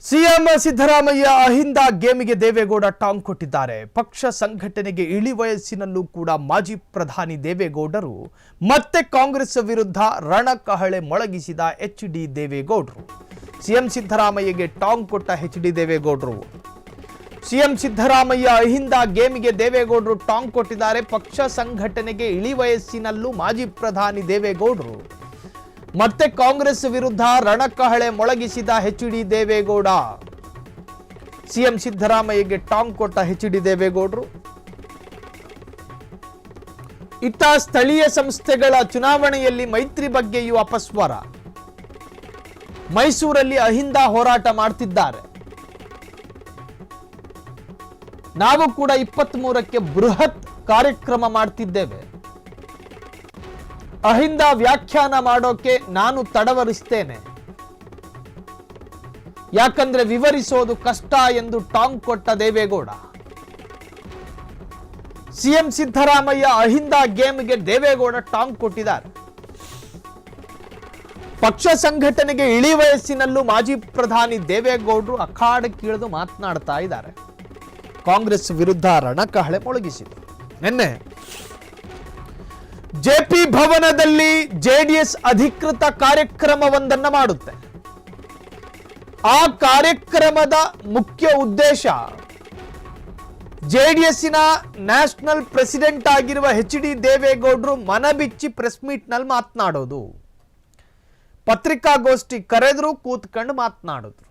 CM Siddaramaiah Ahinda ಗೇಮಿಗೆ Deve Gowda ಟಾಂಗ್ ಕೊಟ್ಟಿದ್ದಾರೆ. ಪಕ್ಷ ಸಂಘಟನೆಗೆ ಇಳಿ ವಯಸ್ಸಿನಲ್ಲೂ ಕೂಡ ಮಾಜಿ ಪ್ರಧಾನಿ ದೇವೇಗೌಡರು ಮತ್ತೆ ಕಾಂಗ್ರೆಸ್ ವಿರುದ್ಧ ರಣಕಹಳೆ ಮೊಳಗಿಸಿದ ಎಚ್.ಡಿ. ದೇವೇಗೌಡರು. ಸಿಎಂ ಸಿದ್ದರಾಮಯ್ಯಗೆ ಟಾಂಗ್ ಕೊಟ್ಟ ಎಚ್.ಡಿ. ದೇವೇಗೌಡರು. ಸಿಎಂ ಸಿದ್ದರಾಮಯ್ಯ ಅಹಿಂದ ಗೇಮಿಗೆ ದೇವೇಗೌಡರು ಟಾಂಗ್ ಕೊಟ್ಟಿದ್ದಾರೆ. ಪಕ್ಷ ಸಂಘಟನೆಗೆ ಇಳಿ ವಯಸ್ಸಿನಲ್ಲೂ ಮಾಜಿ ಪ್ರಧಾನಿ ದೇವೇಗೌಡರು ಮತ್ತೆ ಕಾಂಗ್ರೆಸ್ ವಿರುದ್ಧ ರಣಕಹಳೆ ಮೊಳಗಿಸಿದ ಎಚ್.ಡಿ. ದೇವೇಗೌಡ. ಸಿಎಂ ಸಿದ್ದರಾಮಯ್ಯಗೆ ಟಾಂಗ್ ಕೊಟ್ಟ ಎಚ್.ಡಿ. ದೇವೇಗೌಡರು. ಇತ್ತ ಸ್ಥಳೀಯ ಸಂಸ್ಥೆಗಳ ಚುನಾವಣೆಯಲ್ಲಿ ಮೈತ್ರಿ ಬಗ್ಗೆಯೂ ಅಪಸ್ವರ. ಮೈಸೂರಲ್ಲಿ ಅಹಿಂದ ಹೋರಾಟ ಮಾಡ್ತಿದ್ದಾರೆ. ನಾವು ಕೂಡ 23ಕ್ಕೆ ಬೃಹತ್ ಕಾರ್ಯಕ್ರಮ ಮಾಡ್ತಿದ್ದೇವೆ. ಅಹಿಂದ ವ್ಯಾಖ್ಯಾನ ಮಾಡೋಕೆ ನಾನು ತಡವರಿಸ್ತೇನೆ, ಯಾಕಂದ್ರೆ ವಿವರಿಸೋದು ಕಷ್ಟ ಎಂದು ಟಾಂಗ್ ಕೊಟ್ಟ ದೇವೇಗೌಡ. ಸಿಎಂ ಸಿದ್ದರಾಮಯ್ಯ ಅಹಿಂದ ಗೇಮ್ಗೆ ದೇವೇಗೌಡ ಟಾಂಗ್ ಕೊಟ್ಟಿದ್ದಾರೆ. ಪಕ್ಷ ಸಂಘಟನೆಗೆ ಇಳಿ ವಯಸ್ಸಿನಲ್ಲೂ ಮಾಜಿ ಪ್ರಧಾನಿ ದೇವೇಗೌಡರು ಅಖಾಡಕ್ಕಿಳಿದು ಮಾತನಾಡ್ತಾ ಇದ್ದಾರೆ. ಕಾಂಗ್ರೆಸ್ ವಿರುದ್ಧ ರಣಕಹಳೆ ಮೊಳಗಿಸಿದರು. ನಿನ್ನೆ ಜೆಪಿ ಭವನದಲ್ಲಿ ಜೆಡಿಎಸ್ ಅಧಿಕೃತ ಕಾರ್ಯಕ್ರಮವೊಂದನ್ನ ಮಾಡುತ್ತೆ. ಆ ಕಾರ್ಯಕ್ರಮದ ಮುಖ್ಯ ಉದ್ದೇಶ ಜೆಡಿಎಸ್ಸಿನ ನ್ಯಾಷನಲ್ ಪ್ರೆಸಿಡೆಂಟ್ ಆಗಿರುವ ಎಚ್.ಡಿ. ದೇವೇಗೌಡರು ಮನಬಿಚ್ಚಿ ಪ್ರೆಸ್ ಮೀಟ್ ನಲ್ಲಿ ಮಾತನಾಡೋದು. ಪತ್ರಿಕಾಗೋಷ್ಠಿ ಕರೆದ್ರು, ಕೂತ್ಕೊಂಡು ಮಾತನಾಡಿದ್ರು.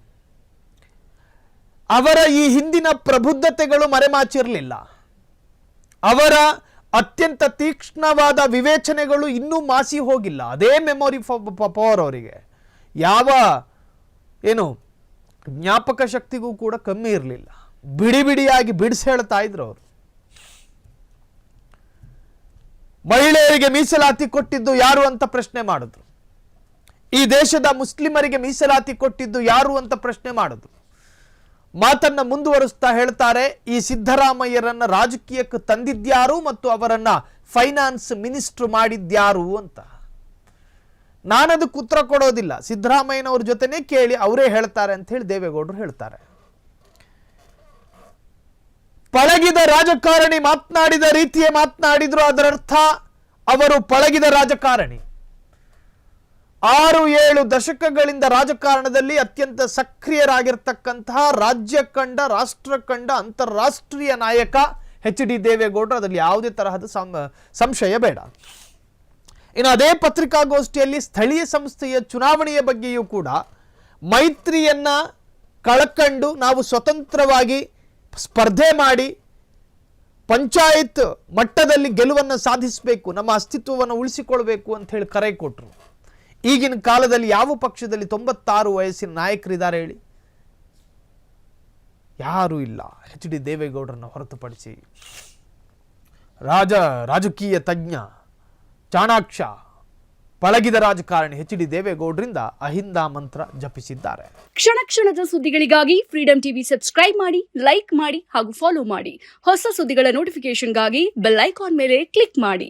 ಅವರ ಈ ಹಿಂದಿನ ಪ್ರಬುದ್ಧತೆಗಳು ಮರೆಮಾಚಿರಲಿಲ್ಲ. ಅವರ ಅತ್ಯಂತ ತೀಕ್ಷ್ಣವಾದ ವಿವೇಚನೆಗಳು ಇನ್ನೂ ಮಾಸಿ ಹೋಗಿಲ್ಲ. ಅದೇ ಮೆಮೊರಿ ಪವರ್ ಅವರಿಗೆ. ಯಾವ ಜ್ಞಾಪಕ ಶಕ್ತಿಗೂ ಕೂಡ ಕಮ್ಮಿ ಇರಲಿಲ್ಲ. ಬಿಡಿ ಬಿಡಿಯಾಗಿ ಬಿಡಿಸಿ ಹೇಳ್ತಾ ಇದ್ರು ಅವರು. ಮಹಿಳೆಯರಿಗೆ ಮೀಸಲಾತಿ ಕೊಟ್ಟಿದ್ದು ಯಾರು ಅಂತ ಪ್ರಶ್ನೆ ಮಾಡಿದ್ರು. ಈ ದೇಶದ ಮುಸ್ಲಿಮರಿಗೆ ಮೀಸಲಾತಿ ಕೊಟ್ಟಿದ್ದು ಯಾರು ಅಂತ ಪ್ರಶ್ನೆ ಮಾಡಿದ್ರು. ಮಾತನ್ನ ಮುಂದುವರಿಸ್ತಾ ಹೇಳ್ತಾರೆ, ಈ ಸಿದ್ದರಾಮಯ್ಯರನ್ನ ರಾಜಕೀಯಕ್ಕೆ ತಂದಿದ್ಯಾರು ಮತ್ತು ಅವರನ್ನ ಫೈನಾನ್ಸ್ ಮಿನಿಸ್ಟರ್ ಮಾಡಿದ್ಯಾರು ಅಂತ. ನಾನದಕ್ಕೆ ಉತ್ತರ ಕೊಡೋದಿಲ್ಲ, ಸಿದ್ದರಾಮಯ್ಯನವ್ರ ಜೊತೆನೇ ಕೇಳಿ, ಅವರೇ ಹೇಳ್ತಾರೆ ಅಂತ ಹೇಳಿ ದೇವೇಗೌಡರು ಹೇಳ್ತಾರೆ. ಪಳಗಿದ ರಾಜಕಾರಣಿ ಮಾತನಾಡಿದ ರೀತಿಯೇ ಮಾತನಾಡಿದ್ರು. ಅದರರ್ಥ ಅವರು ಪಳಗಿದ ರಾಜಕಾರಣಿ. 6-7 ದಶಕಗಳಿಂದ ರಾಜಕಾರಣದಲ್ಲಿ ಅತ್ಯಂತ ಸಕ್ರಿಯರಾಗಿರ್ತಕ್ಕಂತಹ ರಾಜ್ಯ ಕಂಡ, ರಾಷ್ಟ್ರ ಕಂಡ, ಅಂತಾರಾಷ್ಟ್ರೀಯ ನಾಯಕ ಎಚ್.ಡಿ. ದೇವೇಗೌಡರು. ಅದರಲ್ಲಿ ಯಾವುದೇ ತರಹದ ಸಂಶಯ ಬೇಡ. ಇನ್ನು ಅದೇ ಪತ್ರಿಕಾಗೋಷ್ಠಿಯಲ್ಲಿ ಸ್ಥಳೀಯ ಸಂಸ್ಥೆಯ ಚುನಾವಣೆಯ ಬಗ್ಗೆಯೂ ಕೂಡ ಮೈತ್ರಿಯನ್ನ ಕಳ್ಕೊಂಡು ನಾವು ಸ್ವತಂತ್ರವಾಗಿ ಸ್ಪರ್ಧೆ ಮಾಡಿ ಪಂಚಾಯತ್ ಮಟ್ಟದಲ್ಲಿ ಗೆಲುವನ್ನು ಸಾಧಿಸಬೇಕು, ನಮ್ಮ ಅಸ್ತಿತ್ವವನ್ನು ಉಳಿಸಿಕೊಳ್ಬೇಕು ಅಂತ ಹೇಳಿ ಕರೆ ಕೊಟ್ಟರು. ಈಗಿನ ಕಾಲದಲ್ಲಿ ಯಾವ ಪಕ್ಷದಲ್ಲಿ 96 ವಯಸ್ಸಿನ ನಾಯಕರಿದ್ದಾರೆ ಹೇಳಿ? ಯಾರೂ ಇಲ್ಲ, ಎಚ್.ಡಿ. ದೇವೇಗೌಡರನ್ನ ಹೊರತುಪಡಿಸಿ. ರಾಜಕೀಯ ತಜ್ಞ, ಚಾಣಾಕ್ಷ, ಪಳಗಿದ ರಾಜಕಾರಣಿ ಎಚ್.ಡಿ. ದೇವೇಗೌಡರಿಂದ ಅಹಿಂದ ಮಂತ್ರ ಜಪಿಸಿದ್ದಾರೆ. ಕ್ಷಣ ಕ್ಷಣದ ಸುದ್ದಿಗಳಿಗಾಗಿ ಫ್ರೀಡಂ ಟಿವಿ ಸಬ್ಸ್ಕ್ರೈಬ್ ಮಾಡಿ, ಲೈಕ್ ಮಾಡಿ ಹಾಗೂ ಫಾಲೋ ಮಾಡಿ. ಹೊಸ ಸುದ್ದಿಗಳ ನೋಟಿಫಿಕೇಶನ್ಗಾಗಿ ಬೆಲ್ ಐಕಾನ್ ಮೇಲೆ ಕ್ಲಿಕ್ ಮಾಡಿ.